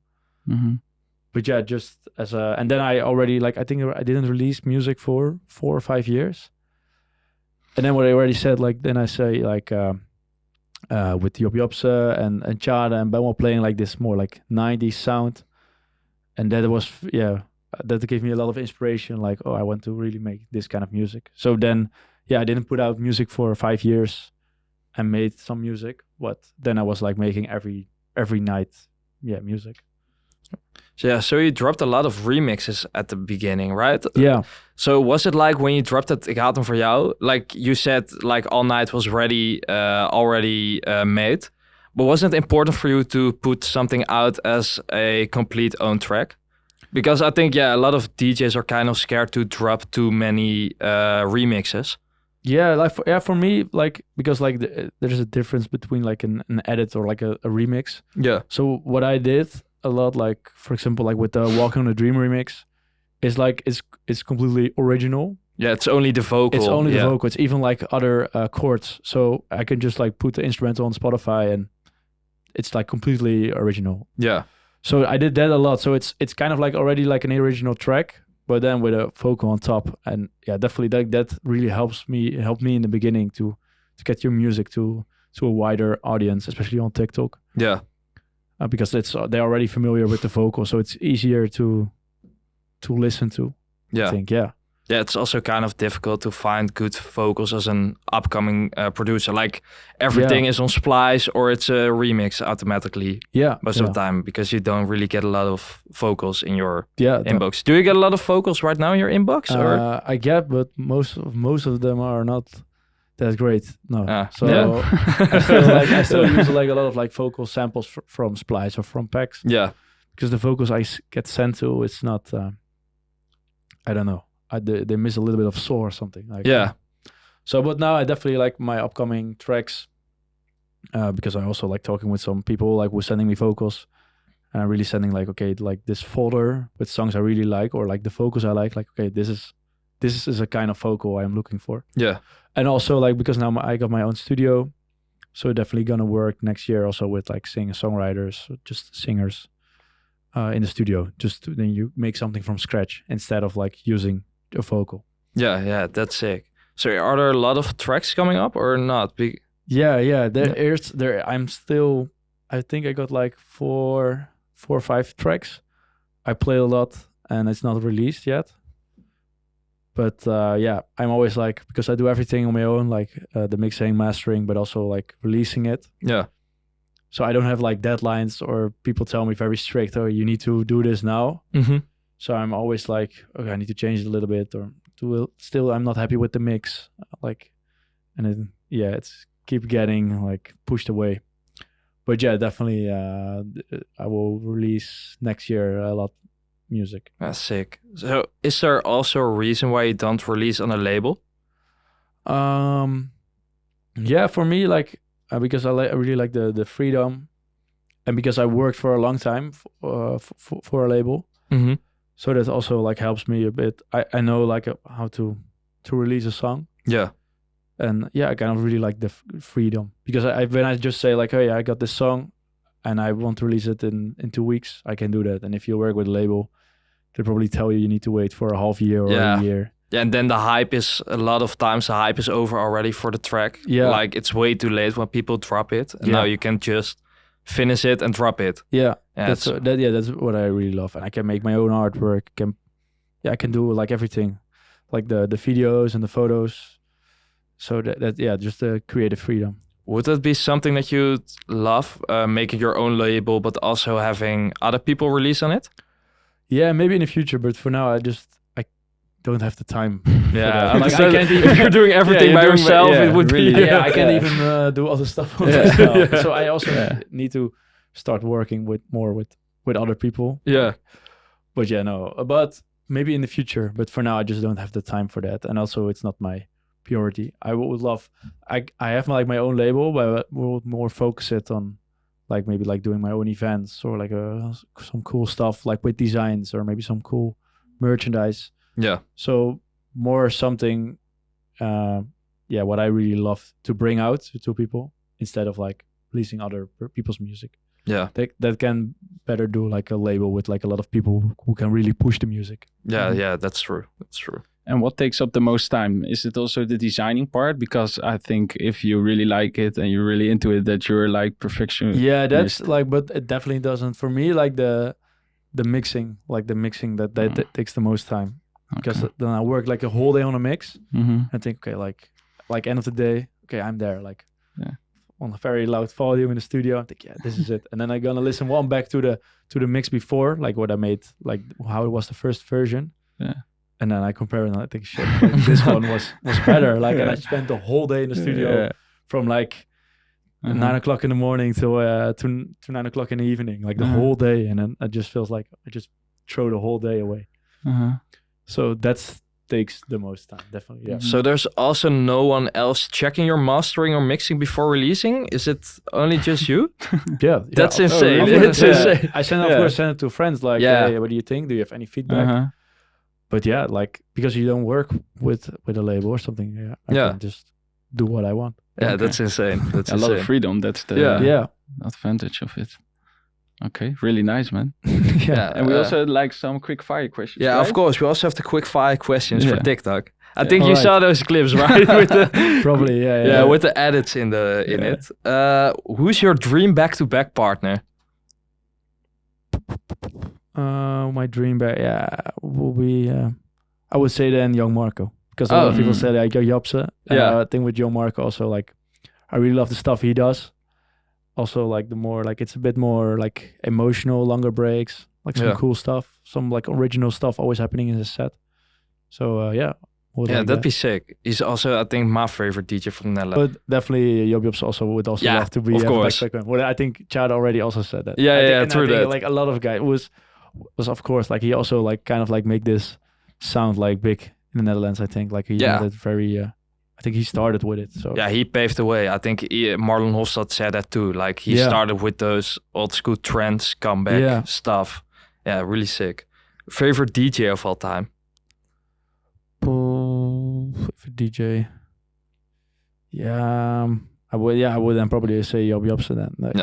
A: But yeah, just and then I already like, I think I didn't release music for 4 or 5 years. And then what I already said, like, then I say like, with Yop Yopse and Chada and Ben were playing like this more like 90s sound. And that was, that gave me a lot of inspiration. Like, I want to really make this kind of music. So then, I didn't put out music for 5 years and made some music, but then I was like making every night, music.
B: So you dropped a lot of remixes at the beginning, right?
A: Yeah.
B: So was it like when you dropped it, Ik haat hem voor jou, like you said, like All Night was already made, but wasn't it important for you to put something out as a complete own track? Because I think, a lot of DJs are kind of scared to drop too many remixes.
A: Yeah, like for me, like, because like there's a difference between like an edit or like a remix.
B: Yeah.
A: So what I did a lot, like for example, like with the Walking on a Dream remix, is like it's completely original.
B: Yeah, it's only the vocal.
A: It's only the vocal. It's even like other chords. So I can just like put the instrumental on Spotify and it's like completely original.
B: Yeah.
A: So I did that a lot. So it's kind of like already like an original track, but then with a vocal on top. And definitely that really helped me in the beginning to get your music to a wider audience, especially on TikTok.
B: Yeah.
A: Because they're already familiar with the vocal, so it's easier to listen to.
B: Yeah.
A: I think,
B: Yeah, it's also kind of difficult to find good vocals as an upcoming producer. Like everything is on Splice or it's a remix automatically.
A: Yeah.
B: Most of the time, because you don't really get a lot of vocals in your inbox. Do you get a lot of vocals right now in your inbox? Or
A: I get, but most of them are not that great. No. I still use like a lot of like vocal samples from Splice or from Packs.
B: Yeah.
A: Because the vocals I get sent to, it's not. I don't know. They miss a little bit of soul or something. Like, So, but now I definitely like my upcoming tracks because I also like talking with some people like who are sending me vocals, and I'm really sending like, okay, like this folder with songs I really like, or like the vocals I like. Like, okay, this is a kind of vocal I am looking for.
B: Yeah.
A: And also like, because now I got my own studio, So definitely gonna work next year also with like singer-songwriters, just singers in the studio. Then you make something from scratch instead of like using a vocal.
B: Yeah, that's sick. So are there a lot of tracks coming up or not?
A: Yeah. I think I got like four or five tracks. I play a lot and it's not released yet. But I'm always like, because I do everything on my own, like the mixing, mastering, but also like releasing it.
B: Yeah.
A: So I don't have like deadlines or people tell me very strict, oh, you need to do this now.
B: Mm-hmm.
A: So I'm always like, okay, I need to change it a little bit, or still I'm not happy with the mix. And then, it's keep getting like pushed away. But yeah, definitely I will release next year a lot music.
B: That's sick. So is there also a reason why you don't release on a label?
A: Yeah, for me, like because I really like the freedom, and because I worked for a long time for a label.
B: Mm-hmm.
A: So that also like helps me a bit. I know like how to release a song.
B: Yeah.
A: And I kind of really like the freedom, because when I just say like, oh yeah, I got this song and I want to release it in 2 weeks, I can do that. And if you work with a label, they probably tell you need to wait for a half year or a year.
B: Yeah, and then the hype is over already for the track.
A: Yeah.
B: Like it's way too late when people drop it. And now you can just finish it and drop it.
A: Yeah. That's what I really love. And I can make my own artwork. I can do like everything. Like the videos and the photos. So just the creative freedom.
B: Would that be something that you'd love, making your own label, but also having other people release on it?
A: Yeah, maybe in the future, but for now, I don't have the time.
B: Yeah,
A: like, I can't even,
B: if you're doing everything by yourself, it would
A: really,
B: be.
A: I can't even do other stuff on myself. So I also need to start working with other people.
B: Yeah,
A: but but maybe in the future. But for now, I just don't have the time for that, and also it's not my priority. I would love. I have like my own label, but we'll more focus it on like maybe like doing my own events or like some cool stuff like with designs or maybe some cool merchandise.
B: Yeah.
A: So more something, what I really love to bring out to people instead of like releasing other people's music.
B: Yeah.
A: That can better do like a label with like a lot of people who can really push the music.
B: Yeah, that's true.
C: And what takes up the most time? Is it also the designing part? Because I think if you really like it and you're really into it, that you're like perfectionist.
A: Yeah, that's like, but it definitely doesn't. For me, like the mixing, that takes the most time. Because then I work like a whole day on a mix and think, okay, like end of the day, okay, I'm there, like on a very loud volume in the studio. I think, this is it. And then I'm gonna listen one back to the mix before, like what I made, like how it was the first version. Yeah. And then I compare it and I think, shit, this one was better. Like, and I spent the whole day in the studio from like 9 o'clock in the morning till to 9 o'clock in the evening, like the whole day. And then it just feels like I just throw the whole day away. So that takes the most time, definitely. Yeah.
B: So there's also no one else checking your mastering or mixing before releasing? Is it only just you?
A: Yeah.
B: That's insane. It's insane.
A: I send it to friends like, hey, what do you think? Do you have any feedback? But like, because you don't work with a label or something, I can just do what I want.
B: Yeah, that's insane. That's
C: a lot of freedom. That's the advantage of it. Okay, really nice, man. And we also had like some quick fire questions.
B: Yeah,
C: right?
B: Of course. We also have the quick fire questions for TikTok. I think you saw those clips, right? With the,
A: probably, yeah.
B: With the edits in it. Who's your dream back-to-back partner?
A: My dream back, will be. I would say then Young Marco, because a lot of people say like Japse. I think with Young Marco also, like, I really love the stuff he does. Also, like the more like it's a bit more like emotional, longer breaks, like some cool stuff, some like original stuff always happening in his set. So
B: that'd be sick. He's also, I think, my favorite DJ from the Netherlands.
A: But definitely Jops also would also love to be
B: of course.
A: Well, I think Chad already also said that.
B: True that.
A: Like a lot of guys was of course like he also like kind of like make this sound like big in the Netherlands. I think like he made it very. I think he started with it. So
B: he paved the way. I think Marlon Hofstad said that too. Like he started with those old school trends, comeback stuff. Yeah, really sick. Favorite DJ of all time?
A: Favorite DJ? Yeah, I would then probably say you'll be opposite then. Like,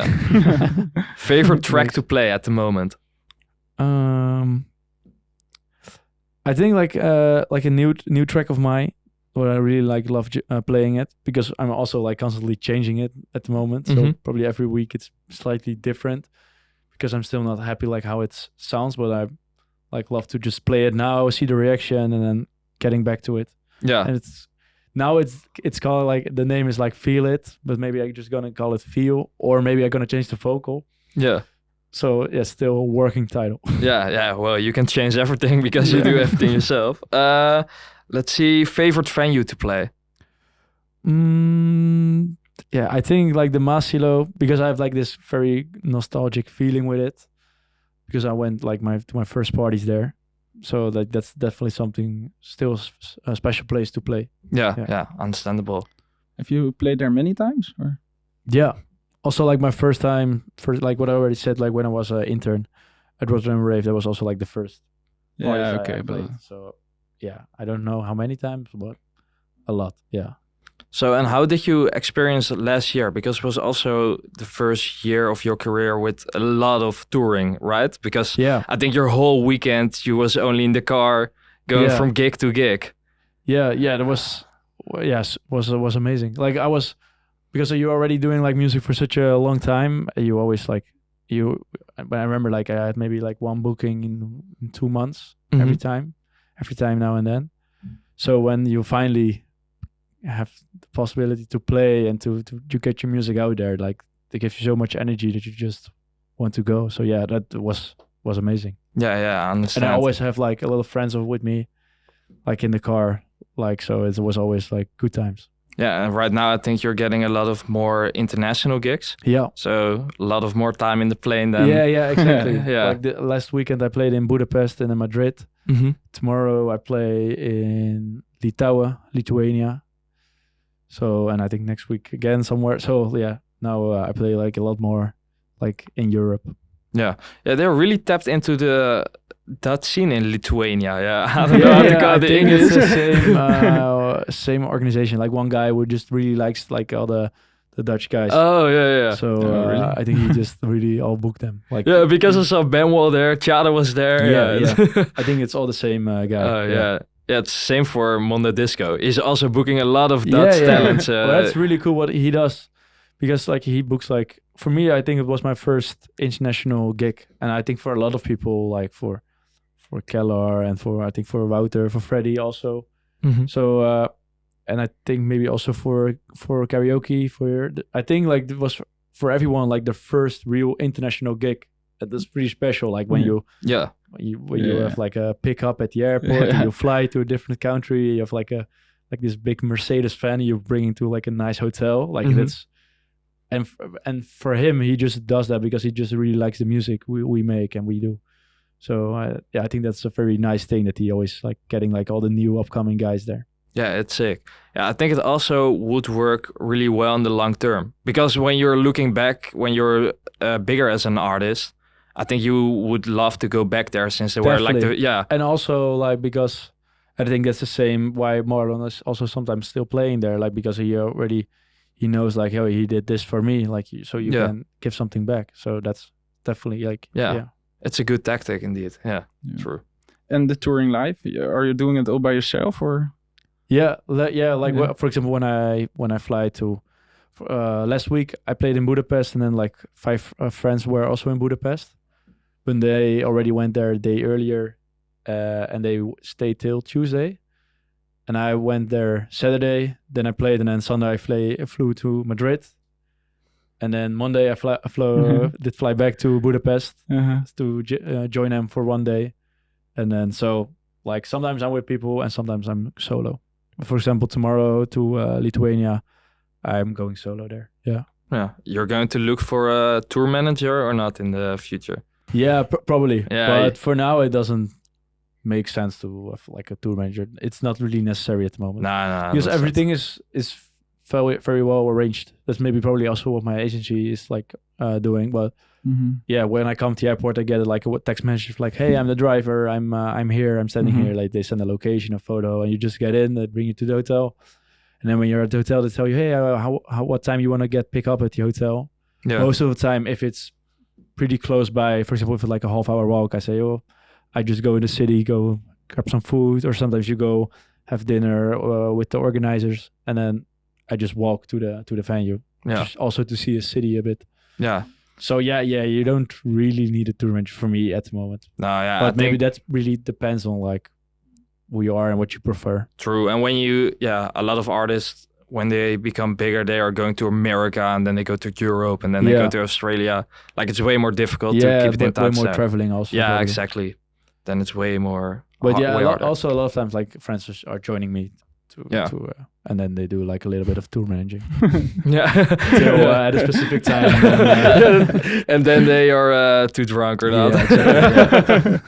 B: Favorite track to play at the moment?
A: I think like a new track of mine, what I really love playing it, because I'm also like constantly changing it at the moment. So probably every week it's slightly different, because I'm still not happy like how it sounds, but I like love to just play it now, see the reaction, and then getting back to it.
B: Yeah.
A: And it's called like, the name is like Feel It, but maybe I'm just gonna call it Feel, or maybe I'm gonna change the vocal.
B: Yeah.
A: So yeah, still a working title.
B: Yeah. Well, you can change everything because you do everything yourself. Let's see, favorite venue to play.
A: Yeah, I think like the Masilo, because I have like this very nostalgic feeling with it, because I went like to my first parties there. So like that's definitely something, still a special place to play.
B: Yeah, understandable.
C: Have you played there many times? Or?
A: Yeah. Also like my first time, like what I already said, like when I was an intern at Rotterdam Rave, that was also like the first.
C: Yeah, okay.
A: But so yeah, I don't know how many times, but a lot. Yeah.
B: So, and how did you experience last year? Because it was also the first year of your career with a lot of touring, right? Because I think your whole weekend you was only in the car going from gig to gig.
A: Yeah, that was amazing. Like because you're already doing like music for such a long time, you always like but I remember like I had maybe like one booking in 2 months every time now and then. So when you finally have the possibility to play and to get your music out there, like they give you so much energy that you just want to go. So yeah, that was amazing.
B: Yeah, I understand.
A: And I always have like a lot of friends with me, like in the car, like, so it was always like good times.
B: Yeah, and right now I think you're getting a lot of more international gigs.
A: Yeah.
B: So a lot of more time in the plane than...
A: Yeah, exactly.
B: Yeah.
A: Like the last weekend I played in Budapest and in Madrid. Tomorrow I play in Lithuania. So, and I think next week again somewhere. So yeah, now I play like a lot more like in Europe.
B: Yeah, they're really tapped into that scene in Lithuania. Yeah, I don't know how to call it in English.
A: It's the same organization. Like one guy who just really likes like all the Dutch guys.
B: Oh yeah.
A: So
B: really?
A: I think he just really all booked them. Like
B: because I saw Benwell there, Chada was there.
A: Yeah. I think it's all the same guy.
B: Oh yeah. Yeah, it's the same for Mondo Disco. He's also booking a lot of Dutch talents.
A: Well, that's really cool what he does, because like he books like, for me, I think it was my first international gig, and I think for a lot of people, like for Keller and for Wouter, for Freddie also. So and I think maybe also for karaoke, I think like it was for everyone like the first real international gig. That's pretty special. Like when you have like a pickup at the airport, and you fly to a different country. You have like this big Mercedes van you're bringing to like a nice hotel. Like that's and for him, he just does that because he just really likes the music we make and we do. So I think that's a very nice thing that he always like getting like all the new upcoming guys there.
B: Yeah, it's sick. Yeah, I think it also would work really well in the long term, because when you're looking back, when you're bigger as an artist, I think you would love to go back there, since they
A: Definitely.
B: were like
A: and also like because I think that's the same why Marlon is also sometimes still playing there, like because he knows like, oh, he did this for me, like so you can give something back. So that's definitely like
B: it's a good tactic indeed. Yeah, true.
C: And the touring life, are you doing it all by yourself or?
A: For example, when I fly to last week I played in Budapest, and then like 5 friends were also in Budapest. When they already went there a day earlier, and they stayed till Tuesday, and I went there Saturday. Then I played, and then Sunday I flew to Madrid, and then Monday I did fly back to Budapest to join them for one day, and then so like sometimes I'm with people and sometimes I'm solo. For example, tomorrow to Lithuania, I'm going solo there. Yeah.
B: You're going to look for a tour manager or not in the future?
A: Yeah, probably.
B: Yeah,
A: but for now, it doesn't make sense to have like a tour manager. It's not really necessary at the moment.
B: No.
A: Because everything is very, very well arranged. That's maybe probably also what my agency is like doing. But when I come to the airport, I get like a text message like, "Hey, I'm the driver. I'm here. I'm standing here." Like they send a location, a photo, and you just get in. They bring you to the hotel, and And then when you're at the hotel, they tell you, hey, what time you want to pick up at the hotel.
B: Yeah.
A: Most of the time, if it's pretty close by, for example, if it's like a half-hour walk, I say, I just go in the city, go grab some food, or sometimes you go have dinner with the organizers, and then I just walk to the venue, just also to see the city a bit.
B: Yeah.
A: So you don't really need a tour manager for me at the moment.
B: No, yeah,
A: but maybe that really depends on like who you are and what you prefer.
B: True, and when a lot of artists, when they become bigger, they are going to America and then they go to Europe and then they go to Australia. Like it's way more difficult to keep it in touch.
A: Way more traveling also.
B: Yeah, exactly. Then it's way more.
A: But also a lot of times like friends are joining me to and then they do like a little bit of tour managing. So at a specific time.
B: And then they are too drunk or not.
A: Exactly.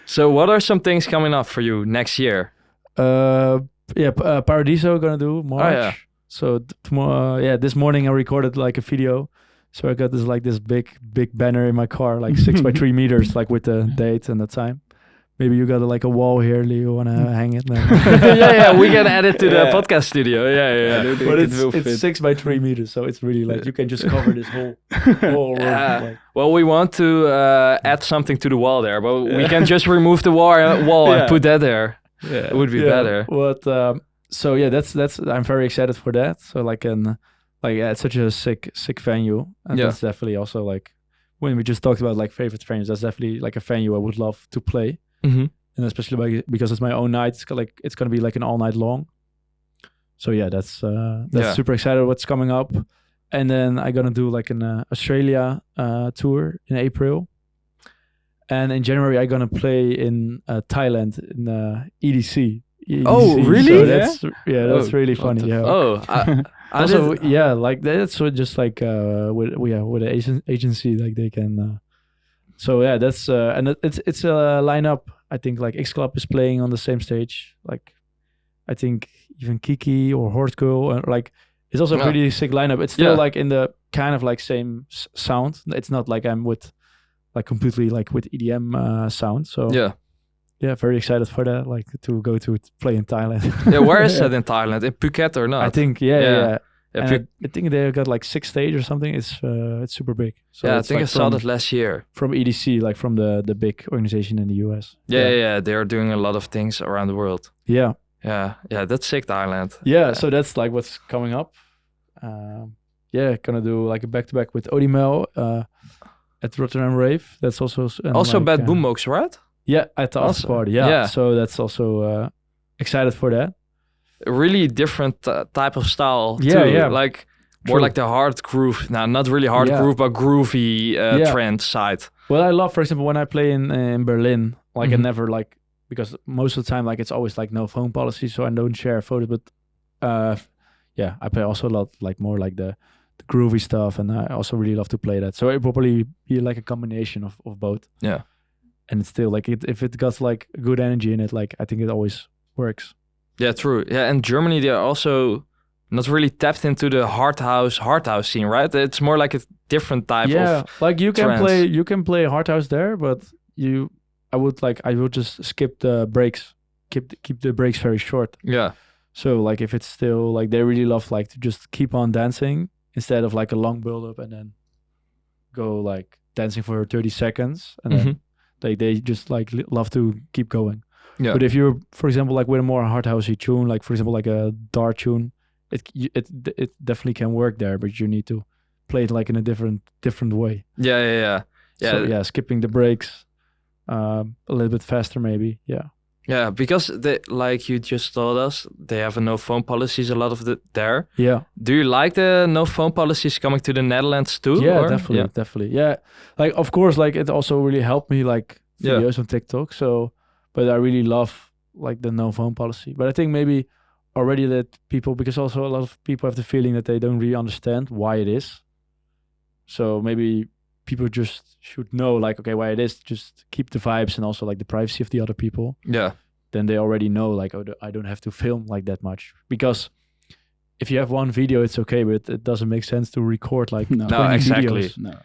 B: So what are some things coming up for you next year?
A: Paradiso gonna do March.
B: Oh, yeah.
A: So tomorrow, this morning I recorded like a video. So I got this big banner in my car, like 6 by 3 meters, like with the date and the time. Maybe you got like a wall here, Lee, you want to hang it?
B: We can add it to the podcast studio.
A: But it's 6 by 3 meters, so it's really like you can just cover this whole room. Like.
B: Well, we want to add something to the wall there, but we can just remove the wall and put that there. Yeah, it would be better.
A: But that's I'm very excited for that. So it's such a sick venue, and that's definitely also like when we just talked about like favorite venues. That's definitely like a venue I would love to play.
B: Mm-hmm.
A: And especially because it's my own night, it's gonna be like an all night long. So that's super excited what's coming up. And then I'm gonna do like an Australia tour in April. And in January I'm gonna play in Thailand in EDC.
B: Oh, really?
A: So that's really funny. Also, like that's just like with an agency, like they can. That's and it's a lineup. I think like X Club is playing on the same stage. Like I think even Kiki or Horse Girl, and like it's also a pretty sick lineup. It's still like in the kind of like same sound. It's not like I'm with like completely like with EDM sound. So very excited for that. Like to go to play in Thailand.
B: Where is that in Thailand? In Phuket or not?
A: I think I think they got like 6 stages or something. It's super big. So
B: I think I saw that last year.
A: From EDC, like from the big organization in the US.
B: They are doing a lot of things around the world.
A: Yeah,
B: that's sick, Thailand.
A: So that's like what's coming up. Gonna do like a back-to-back with Odimel at Rotterdam Rave. That's also
B: like, Bad Boombox, right?
A: Yeah, at the after party. Yeah, so that's also excited for that.
B: A really different type of style too. Like more like the hard groove. Now, not really hard groove, but groovy trend side.
A: Well, I love, for example, when I play in Berlin, like I never like, because most of the time, like it's always like no phone policy, so I don't share photos. But I play also a lot like more like the groovy stuff, and I also really love to play that. So it probably be like a combination of both.
B: Yeah,
A: and it's still like if it got like good energy in it, like I think it always works.
B: Yeah, true. Yeah, and Germany, they are also not really tapped into the hard house scene, right? It's more like a different type of
A: like you can
B: trance.
A: play hard house there, but I would just skip the breaks, keep the breaks very short.
B: Yeah.
A: So like if it's still like they really love like to just keep on dancing instead of like a long build up and then go like dancing for 30 seconds and then they just like love to keep going. Yeah. But if you're, for example, like with a more hard housey tune, like for example, like a dart tune, it definitely can work there, but you need to play it like in a different way.
B: Yeah.
A: So skipping the breaks, a little bit faster maybe. Yeah.
B: Yeah, because like you just told us, they have a no phone policies a lot of there.
A: Yeah.
B: Do you like the no phone policies coming to the Netherlands too?
A: Yeah, definitely. Yeah. Like of course, like it also really helped me like videos on TikTok. So. But I really love like the no phone policy. But I think maybe already that people, because also a lot of people have the feeling that they don't really understand why it is. So maybe people just should know like, okay, why it is, just keep the vibes and also like the privacy of the other people.
B: Yeah.
A: Then they already know like, oh, I don't have to film like that much. Because if you have one video, it's okay, but it doesn't make sense to record like 20 videos.
C: No.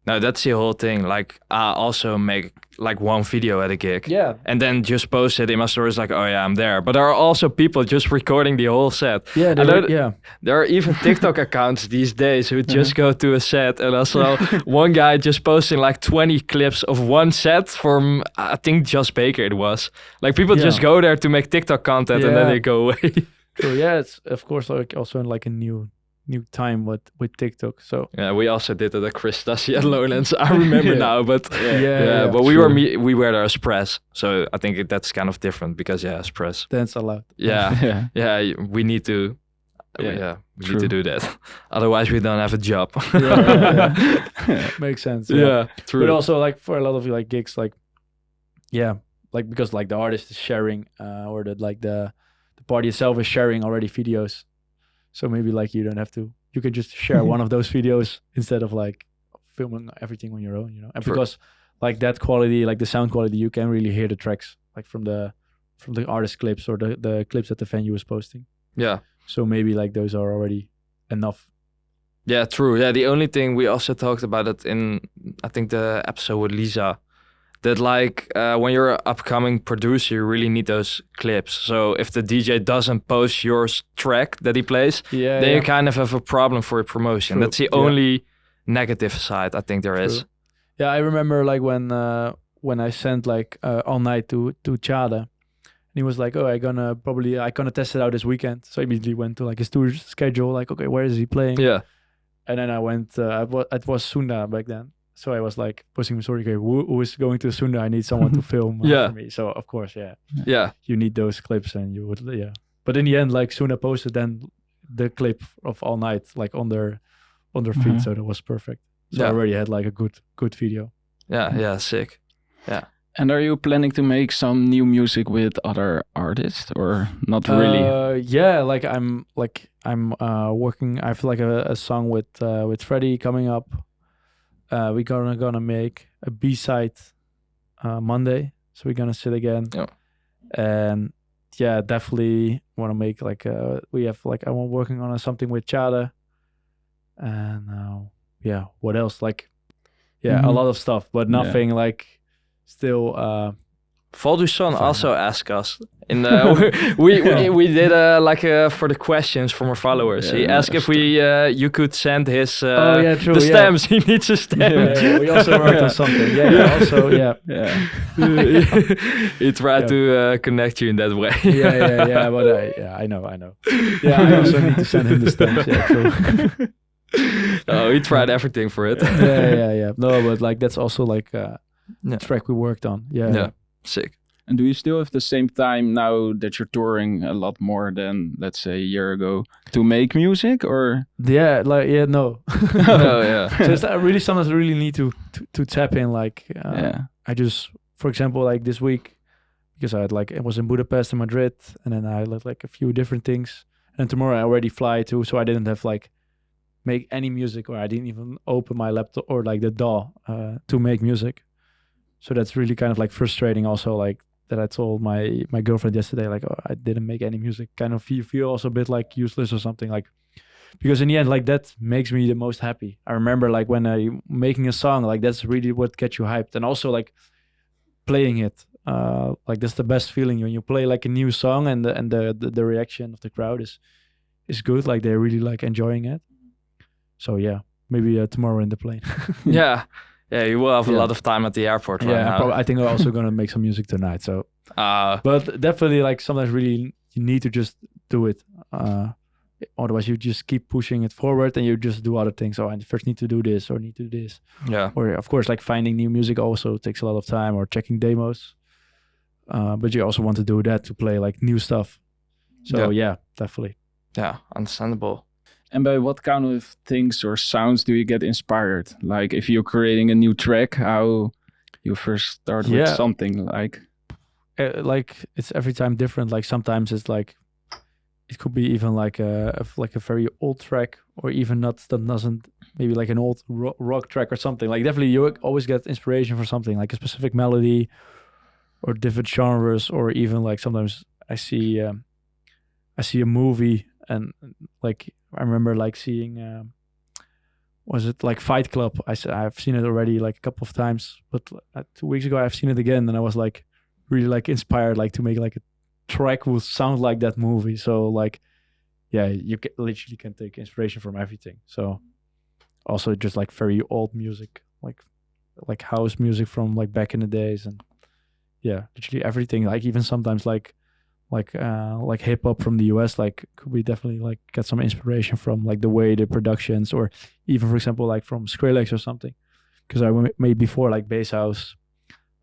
B: No, that's the whole thing. Like, I also make like one video at a gig.
A: Yeah.
B: And then just post it in my stories like, oh yeah, I'm there. But there are also people just recording the whole set.
A: Yeah,
B: There are even TikTok accounts these days who just go to a set. And I saw one guy just posting like 20 clips of one set from, I think, Just Baker it was. Like, people just go there to make TikTok content and then they go away.
A: True. Yeah, it's of course like also in like a new time with TikTok. So
B: yeah, we also did it at Chris Tassi at Lowlands. I remember now, but but
A: we
B: were there as press, so I think that's kind of different because as press,
A: dance allowed.
B: We need to. We need to do that. Otherwise, we don't have a job.
A: Makes sense.
B: Yeah, true.
A: But also like for a lot of like gigs, like like because like the artist is sharing, or that like the party itself is sharing already videos. So maybe like you don't have to, you can just share one of those videos instead of like filming everything on your own, you know. And because like that quality, like the sound quality, you can really hear the tracks like from the artist clips or the clips that the venue was posting.
B: Yeah.
A: So maybe like those are already enough.
B: Yeah, true. Yeah, the only thing we also talked about it in, I think the episode with Lisa, that like when you're an upcoming producer, you really need those clips. So if the DJ doesn't post your track that he plays, then you kind of have a problem for your promotion. True. That's the only negative side I think there is.
A: Yeah, I remember like when I sent like All Night to Chade, and he was like, "Oh, I gonna test it out this weekend." So I immediately went to like his tour schedule, like, okay, where is he playing?
B: Yeah.
A: And then I went. It was Sunda back then. So I was like posting my story, okay, who is going to Sunda? I need someone to film for me. So of course, you need those clips, and you would, But in the end, like Sunda posted then the clip of All Night like on their feed, so that was perfect. So I already had like a good video.
B: Yeah, sick. Yeah.
C: And are you planning to make some new music with other artists or not really?
A: Yeah, like I'm working. I feel like a song with Freddie coming up. We're gonna make a B-side Monday, so we're gonna sit again.
B: Yeah.
A: And definitely want to make like I'm working on something with Chade. And what else? Like a lot of stuff, but nothing like still.
B: Valduson also asked us in we did for the questions from our followers. He asked if you could send his the stamps. He needs a stamp.
A: We also worked on something.
B: He tried to connect you in that way.
A: But I know. Yeah, I also need to send him the stamps. Yeah, true.
B: Oh, he tried everything for it.
A: Yeah. No, but like that's also like a track we worked on. Yeah.
B: Sick.
C: And do you still have the same time now that you're touring a lot more than, let's say, a year ago to make music, or?
A: No.
B: Oh, yeah.
A: So I really sometimes really need to tap in. Like, I just, for example, like this week, because I was in Budapest and Madrid, and then I had like a few different things. And tomorrow I already fly too, so I didn't have like make any music, or I didn't even open my laptop or like the DAW to make music. So that's really kind of like frustrating also, like that I told my girlfriend yesterday, like, oh, I didn't make any music. Kind of feel also a bit like useless or something, like, because in the end, like that makes me the most happy. I remember like when making a song, like that's really what gets you hyped. And also like playing it, like that's the best feeling when you play like a new song and the reaction of the crowd is good. Like they're really like enjoying it. So maybe tomorrow in the plane.
B: Yeah, you will have a lot of time at the airport right now.
A: I think I'm also going to make some music tonight. So, but definitely like sometimes really you need to just do it. Otherwise you just keep pushing it forward and you just do other things. Oh, I first need to do this or need to do this.
B: Yeah.
A: Or of course, like finding new music also takes a lot of time, or checking demos. But you also want to do that to play like new stuff. So definitely.
B: Yeah, understandable.
C: And by what kind of things or sounds do you get inspired? Like if you're creating a new track, how you first start with something like?
A: Like it's every time different. Like sometimes it's like, it could be even like a very old track, or even that doesn't, maybe like an old rock track or something. Like definitely you always get inspiration for something, like a specific melody or different genres, or even like sometimes I see a movie and like, I remember like seeing was it like Fight Club? I've seen it already like a couple of times, but 2 weeks ago I've seen it again, and I was like really like inspired like to make like a track would sound like that movie. So like, yeah, you literally can take inspiration from everything. So also just like very old music, like house music from like back in the days, and yeah, literally everything. Like even sometimes like hip hop from the US, like could we definitely like get some inspiration from like the way the productions, or even for example like from Skrillex or something, because I made before like bass house,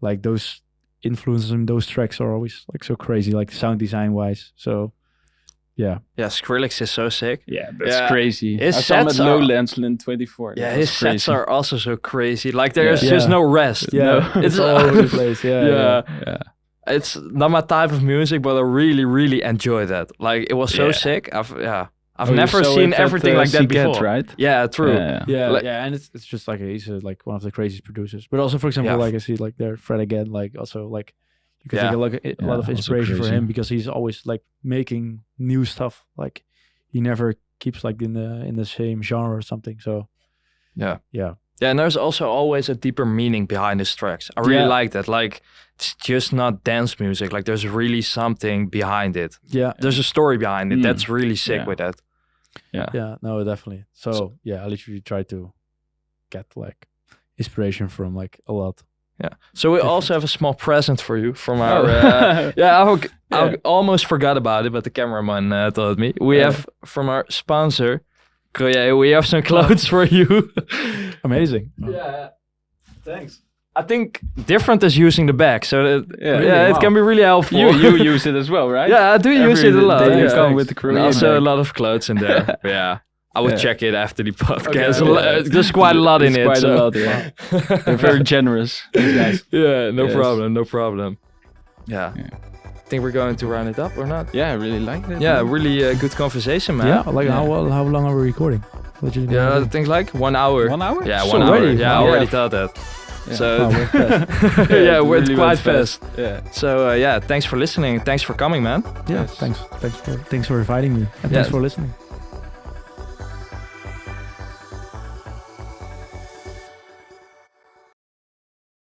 A: like those influences in those tracks are always like so crazy, like sound design wise. So yeah,
B: Skrillex is so sick.
C: Yeah, that's crazy.
B: His
C: I saw him at
B: sets are-
C: Lowlands in 24.
B: Yeah,
C: That
B: his
C: was crazy.
B: sets are also so crazy. Like there's
A: Yeah.
B: just no rest.
A: yeah,
B: No,
A: it's all over the place. Yeah.
C: Yeah.
B: It's not my type of music, but I really, really enjoy that. Like it was so
C: Yeah.
B: sick. I've
C: Oh, you
B: never
C: saw
B: seen
C: it at,
B: everything like that
C: Seagate,
B: before.
C: right?
B: Yeah, true.
C: Yeah.
A: Yeah, and it's just like he's like one of the craziest producers. But also, for example,
B: Yeah.
A: like I see like their Fred again, like also like you can
B: Yeah.
A: take a lot of
C: also
A: inspiration for
C: crazy.
A: him, because he's always like making new stuff. Like he never keeps like in the same genre or something. So
B: Yeah.
A: yeah,
B: Yeah, and there's also always a deeper meaning behind his tracks. I really
A: Yeah.
B: like that. Like it's just not dance music. Like there's really something behind it.
A: yeah,
B: There's a story behind it.
C: Mm.
B: That's really sick
C: Yeah.
B: with that.
A: yeah. No, definitely. So yeah, I literally try to get like inspiration from like a lot.
B: Yeah. So we
A: Different.
B: also have a small present for you from our.
C: Oh.
B: I
C: Yeah.
B: almost forgot about it, but the cameraman told me. We have from our sponsor, Croyer, we have some clothes for you.
A: Amazing.
B: Yeah. Thanks. I think different is using the bag, so that,
C: Yeah.
B: it
A: Wow.
B: can be really helpful.
C: You use it as well, right?
B: Yeah, I do use it a lot.
C: Day you
B: Yeah.
C: come with the
B: And
C: Korean
B: also a
C: bag.
B: lot of clothes in there. Yeah. I would
C: Yeah.
B: check it after the podcast.
C: Okay.
B: There's quite a lot in
C: It's
B: it.
C: quite
B: so.
C: a lot, yeah. They're very generous, these guys.
B: Yeah, no
C: Yes.
B: problem, no problem. Yeah.
C: Yeah.
B: Think we're going to round it up or not?
C: Yeah, I really like that.
B: Yeah,
C: man.
B: really good conversation, man.
A: Yeah, like
C: Yeah.
A: how long are we recording? Literally
B: Yeah, I
A: no
B: think like 1 hour.
C: 1 hour?
B: Yeah,
A: So
B: 1 hour.
A: already?
B: Yeah, I
A: Wow.
B: already
C: Yeah.
B: thought that.
C: Yeah.
B: So
A: Wow, we're fast.
B: yeah,
C: it
B: we're
C: really
B: quite
C: went
B: fast.
C: Yeah.
B: So yeah, thanks for listening. Thanks for coming, man.
A: Yeah,
C: Yes.
A: thanks for inviting me, and
B: Yeah.
A: thanks for listening.